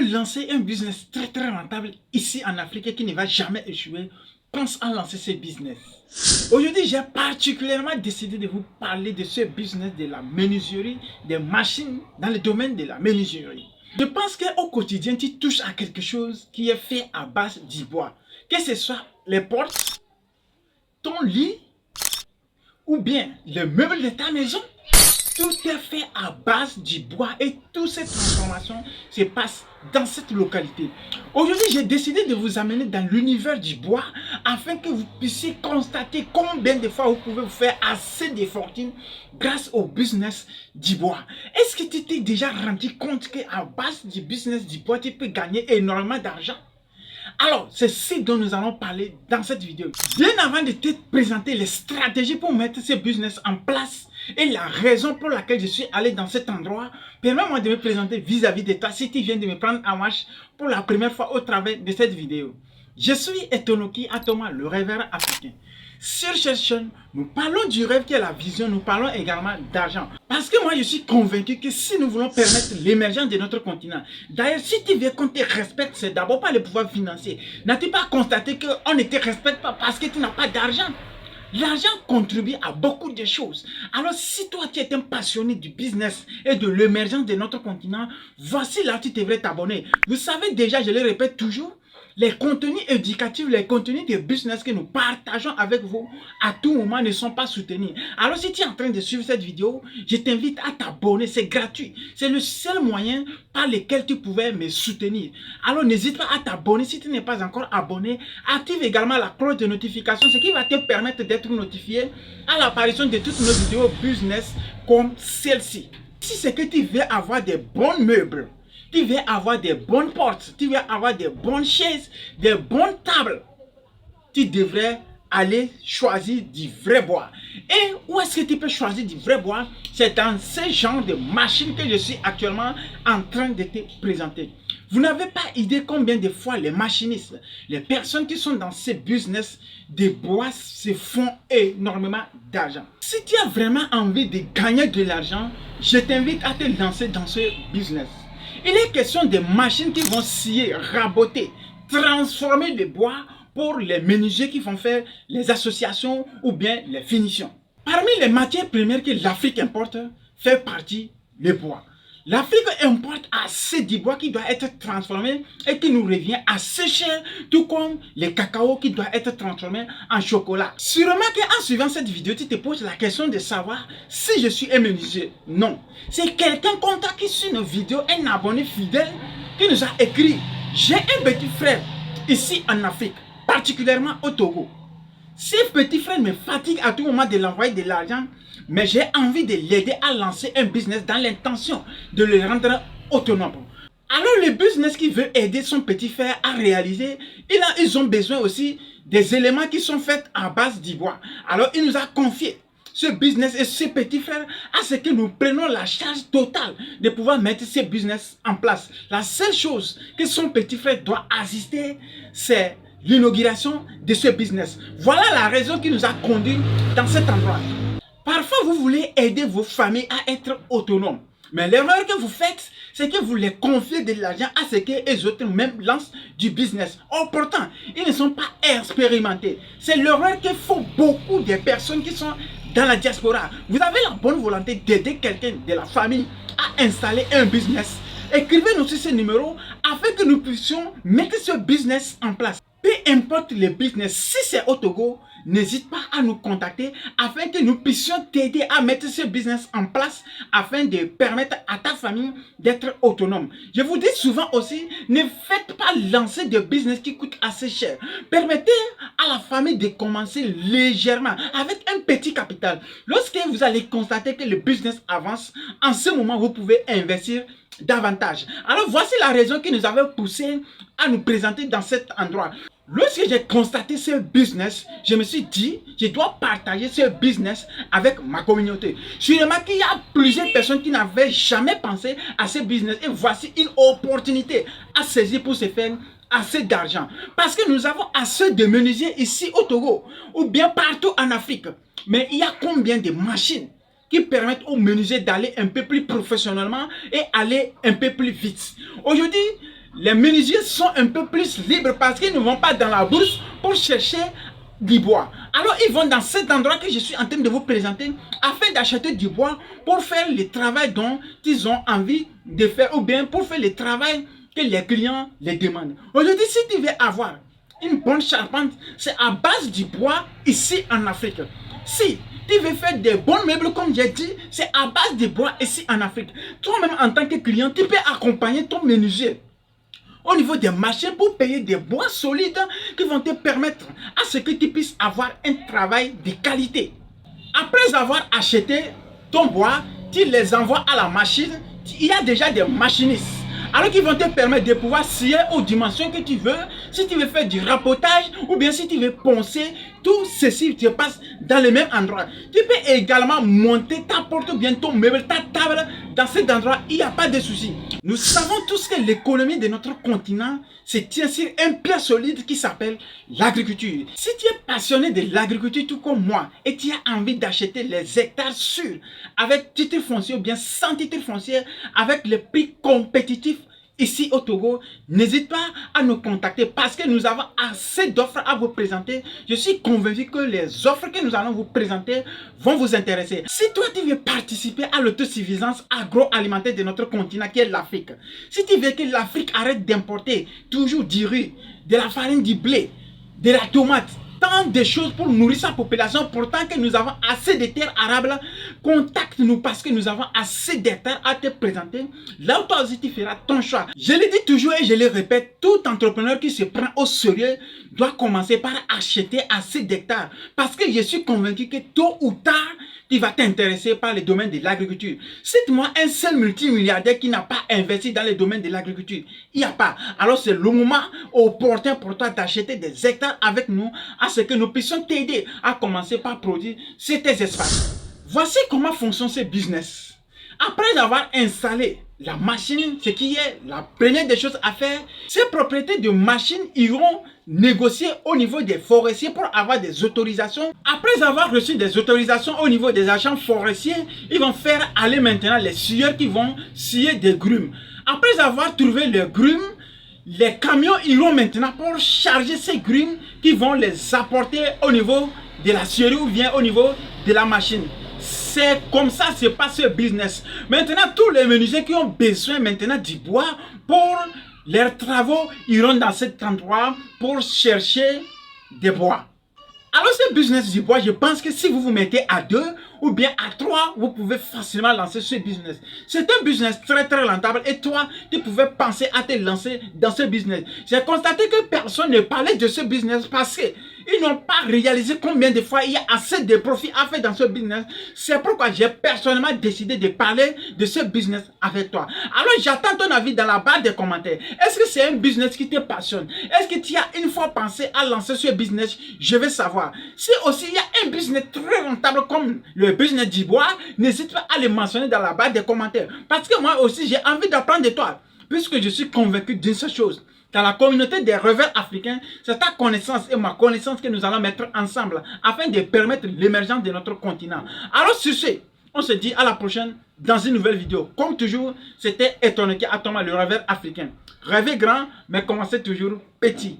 veux lancer un business très rentable ici en Afrique et qui ne va jamais échouer, pense à lancer ce business. Aujourd'hui, j'ai particulièrement décidé de vous parler de ce business de la menuiserie, des machines dans le domaine de la menuiserie. Je pense qu'au quotidien, tu touches à quelque chose qui est fait à base du bois. Que ce soit les portes, ton lit ou bien le meuble de ta maison. Tout est fait à base du bois et toutes ces transformations se passent dans cette localité. Aujourd'hui, j'ai décidé de vous amener dans l'univers du bois afin que vous puissiez constater combien de fois vous pouvez vous faire assez de fortune grâce au business du bois. Est-ce que tu t'es déjà rendu compte qu'à base du business du bois, tu peux gagner énormément d'argent? Alors, c'est ce dont nous allons parler dans cette vidéo. Bien avant de te présenter les stratégies pour mettre ce business en place et la raison pour laquelle je suis allé dans cet endroit, permets-moi de me présenter vis-à-vis de toi si tu viens de me prendre en marche pour la première fois au travers de cette vidéo. Je suis Etonoki Atoma, le rêveur africain. Sur cette chaîne, nous parlons du rêve qui est la vision, nous parlons également d'argent. Parce que moi, je suis convaincu que si nous voulons permettre l'émergence de notre continent, d'ailleurs, si tu veux qu'on te respecte, c'est d'abord pas le pouvoir financier. N'as-tu pas constaté qu'on ne te respecte pas parce que tu n'as pas d'argent? L'argent contribue à beaucoup de choses. Alors, si toi, tu es un passionné du business et de l'émergence de notre continent, voici là où tu devrais t'abonner. Vous savez déjà, je le répète toujours, les contenus éducatifs, les contenus de business que nous partageons avec vous à tout moment ne sont pas soutenus. Alors si tu es en train de suivre cette vidéo, je t'invite à t'abonner, c'est gratuit. C'est le seul moyen par lequel tu pouvais me soutenir. Alors n'hésite pas à t'abonner si tu n'es pas encore abonné. Active également la cloche de notification, ce qui va te permettre d'être notifié à l'apparition de toutes nos vidéos business comme celle-ci. Si c'est que tu veux avoir des bons meubles, tu veux avoir des bonnes portes, tu veux avoir des bonnes chaises, des bonnes tables, tu devrais aller choisir du vrai bois. Et où est-ce que tu peux choisir du vrai bois? C'est dans ce genre de machine que je suis actuellement en train de te présenter. Vous n'avez pas idée combien de fois les machinistes, les personnes qui sont dans ce business de bois se font énormément d'argent. Si tu as vraiment envie de gagner de l'argent, je t'invite à te lancer dans ce business. Il est question de machines qui vont scier, raboter, transformer le bois pour les menuisiers qui vont faire les associations ou bien les finitions. Parmi les matières premières que l'Afrique importe, fait partie le bois. L'Afrique importe assez de bois qui doit être transformé et qui nous revient assez cher, tout comme le cacao qui doit être transformé en chocolat. Sûrement qu'en suivant cette vidéo, tu te poses la question de savoir si je suis un menuisier. Non. C'est quelqu'un contacté sur nos vidéos, un abonné fidèle qui nous a écrit: j'ai un petit frère ici en Afrique, particulièrement au Togo. Ce petit frère me fatigue à tout moment de l'envoyer de l'argent, mais j'ai envie de l'aider à lancer un business dans l'intention de le rendre autonome. Alors le business qui veut aider son petit frère à réaliser, ils ont besoin aussi des éléments qui sont faits à base du bois. Alors il nous a confié ce business et ce petit frère à ce que nous prenons la charge totale de pouvoir mettre ce business en place. La seule chose que son petit frère doit assister, c'est l'inauguration de ce business. Voilà la raison qui nous a conduits dans cet endroit. Parfois, vous voulez aider vos familles à être autonomes. Mais l'erreur que vous faites, c'est que vous les confiez de l'argent à ce que les autres même lancent du business. Or, pourtant, ils ne sont pas expérimentés. C'est l'erreur que font beaucoup de personnes qui sont dans la diaspora. Vous avez la bonne volonté d'aider quelqu'un de la famille à installer un business. Écrivez-nous sur ce numéro afin que nous puissions mettre ce business en place. Peu importe le business, si c'est au Togo, n'hésite pas à nous contacter afin que nous puissions t'aider à mettre ce business en place afin de permettre à ta famille d'être autonome. Je vous dis souvent aussi, ne faites pas lancer de business qui coûte assez cher. Permettez à la famille de commencer légèrement avec un petit capital. Lorsque vous allez constater que le business avance, en ce moment, vous pouvez investir davantage. Alors voici la raison qui nous avait poussé à nous présenter dans cet endroit. Lorsque j'ai constaté ce business, je me suis dit, je dois partager ce business avec ma communauté. Sûrement qu'il y a plusieurs personnes qui n'avaient jamais pensé à ce business et voici une opportunité à saisir pour se faire assez d'argent. Parce que nous avons assez de menuisiers ici au Togo ou bien partout en Afrique. Mais il y a combien de machines qui permettent aux menuisiers d'aller un peu plus professionnellement et aller un peu plus vite? Aujourd'hui, les menuisiers sont un peu plus libres parce qu'ils ne vont pas dans la bourse pour chercher du bois. Alors ils vont dans cet endroit que je suis en train de vous présenter afin d'acheter du bois pour faire le travail dont ils ont envie de faire ou bien pour faire le travail que les clients les demandent. Aujourd'hui, si tu veux avoir une bonne charpente, c'est à base du bois ici en Afrique. Si tu veux faire des bons meubles comme j'ai dit, c'est à base de bois ici en Afrique. Toi-même en tant que client, tu peux accompagner ton menuisier au niveau des marchés pour payer des bois solides qui vont te permettre à ce que tu puisses avoir un travail de qualité. Après avoir acheté ton bois, tu les envoies à la machine. Il y a déjà des machinistes. Alors qu'ils vont te permettre de pouvoir scier aux dimensions que tu veux. Si tu veux faire du rapotage ou bien si tu veux poncer, tout ceci te passe dans le même endroit. Tu peux également monter ta porte ou bien ton meuble, ta table dans cet endroit. Il n'y a pas de souci. Nous savons tous que l'économie de notre continent se tient sur un pied solide qui s'appelle l'agriculture. Si tu es passionné de l'agriculture tout comme moi et tu as envie d'acheter les hectares sûrs avec titre foncier ou bien sans titre foncier avec le prix compétitif ici au Togo, n'hésite pas à nous contacter parce que nous avons assez d'offres à vous présenter. Je suis convaincu que les offres que nous allons vous présenter vont vous intéresser. Si toi tu veux participer à l'autosuffisance agroalimentaire de notre continent qui est l'Afrique, si tu veux que l'Afrique arrête d'importer toujours du riz, de la farine, du blé, de la tomate, tant de choses pour nourrir sa population, pourtant que nous avons assez de terres arables, contacte-nous parce que nous avons assez d'hectares à te présenter. Là où toi aussi tu feras ton choix. Je le dis toujours et je le répète, tout entrepreneur qui se prend au sérieux doit commencer par acheter assez d'hectares. Parce que je suis convaincu que tôt ou tard, tu vas t'intéresser par le domaine de l'agriculture. Cite-moi un seul multimilliardaire qui n'a pas investi dans le domaine de l'agriculture. Il n'y a pas. Alors c'est le moment opportun pour toi d'acheter des hectares avec nous à ce que nous puissions t'aider à commencer par produire ces espaces. Voici comment fonctionne ce business. Après avoir installé la machine, ce qui est la première des choses à faire, ces propriétaires de machines iront négocier au niveau des forestiers pour avoir des autorisations. Après avoir reçu des autorisations au niveau des agents forestiers, ils vont faire aller maintenant les scieurs qui vont scier des grumes. Après avoir trouvé les grumes, les camions iront maintenant pour charger ces grumes qui vont les apporter au niveau de la scierie ou bien au niveau de la machine. C'est comme ça que se passe ce business. Maintenant, tous les menuisiers qui ont besoin maintenant du bois pour leurs travaux iront dans cet endroit pour chercher des bois. Alors ce business du bois, je pense que si vous vous mettez à 2 ou bien à 3, vous pouvez facilement lancer ce business. C'est un business très rentable et toi, tu pouvais penser à te lancer dans ce business. J'ai constaté que personne ne parlait de ce business parce que ils n'ont pas réalisé combien de fois il y a assez de profits à faire dans ce business. C'est pourquoi j'ai personnellement décidé de parler de ce business avec toi. Alors j'attends ton avis dans la barre des commentaires. Est-ce que c'est un business qui te passionne? Est-ce que tu as une fois pensé à lancer ce business? Je veux savoir. Si aussi il y a un business très rentable comme le business du bois, n'hésite pas à le mentionner dans la barre des commentaires. Parce que moi aussi j'ai envie d'apprendre de toi. Puisque je suis convaincu d'une seule chose. Dans la communauté des rêveurs africains, c'est ta connaissance et ma connaissance que nous allons mettre ensemble afin de permettre l'émergence de notre continent. Alors sur ce, on se dit à la prochaine dans une nouvelle vidéo. Comme toujours, c'était Etonoké Atoma, le rêveur africain. Rêvez grand, mais commencez toujours petit.